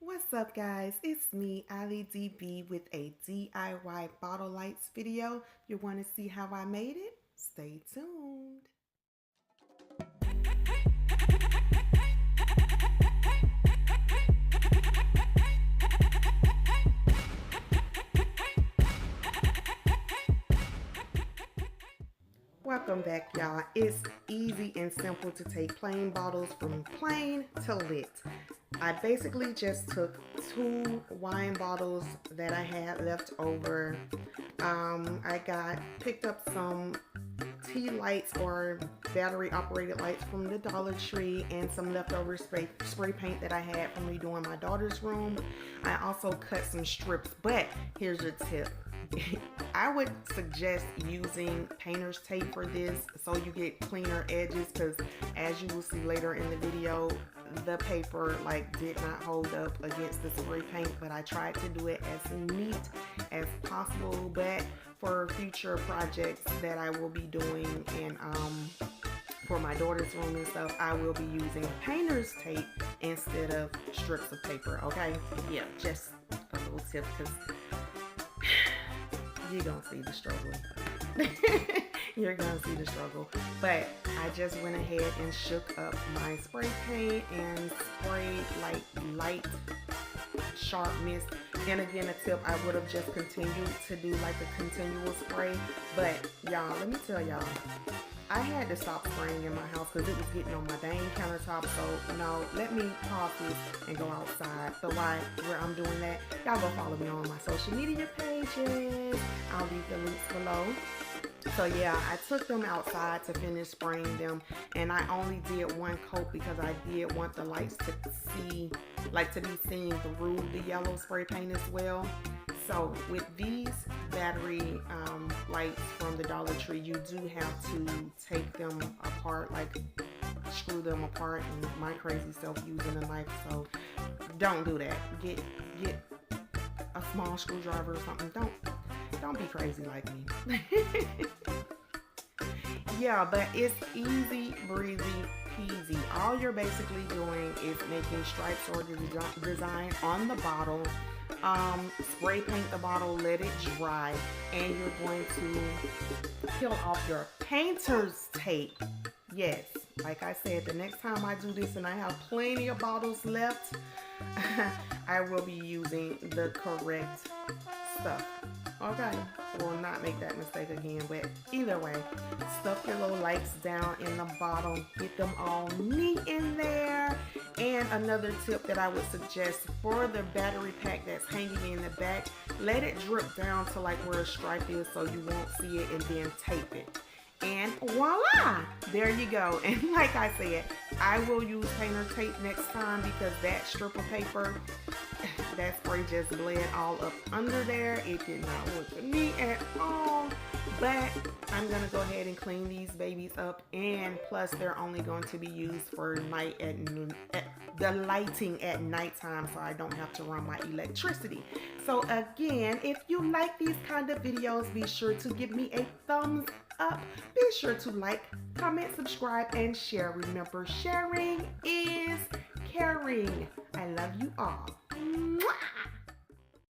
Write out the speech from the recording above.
What's up, guys? It's me, AllDayAliDiB, with a DIY bottle lights video. You want to see how I made it? Stay tuned. Welcome back, y'all. It's easy and simple to take plain bottles from plain to lit. I basically just took 2 wine bottles that I had left over. I picked up some tea lights or battery operated lights from the Dollar Tree and some leftover spray paint that I had from redoing my daughter's room. I also cut some strips, but here's your tip. I would suggest using painter's tape for this so you get cleaner edges, because as you will see later in the video, the paper did not hold up against the spray paint, but I tried to do it as neat as possible. But for future projects that I will be doing and for my daughter's room and stuff, I will be using painter's tape instead of strips of paper. Okay, yeah, just a little tip, because you're gonna see the struggle. You're gonna see the struggle. But I just went ahead and shook up my spray paint and sprayed light sharp mist. And again, a tip, I would have just continued to do a continual spray. But y'all, let me tell y'all, I had to stop spraying in my house because it was getting on my dang countertop. So no, let me pause this and go outside. So where I'm doing that, y'all go follow me on my social media pages. I'll leave the links below. So yeah, I took them outside to finish spraying them, and I only did 1 coat because I did want the lights to be seen through the yellow spray paint as well. So with these battery lights from the Dollar Tree, you do have to take them apart, screw them apart, and my crazy self using a knife, so don't do that. Get a small screwdriver or something. Don't be crazy like me. Yeah, but it's easy breezy peasy. All you're basically doing is making stripes or the design on the bottle. Spray paint the bottle, let it dry, and you're going to peel off your painter's tape. Yes, like I said, the next time I do this and I have plenty of bottles left, I will be using the correct stuff. Okay, will not make that mistake again. But either way, stuff your little lights down in the bottom, get them all neat in there. And another tip that I would suggest for the battery pack that's hanging in the back, let it drip down to where a stripe is so you won't see it, and then tape it. And voila, there you go. And like I said, I will use painter tape next time because that strip of paper, that spray just bled all up under there. It did not look neat at all. But I'm gonna go ahead and clean these babies up, and plus they're only going to be used for the lighting at nighttime, so I don't have to run my electricity. So again, if you like these kind of videos, be sure to give me a thumbs up. Be sure to like, comment, subscribe, and share. Remember, sharing is caring. I love you all. Mwah!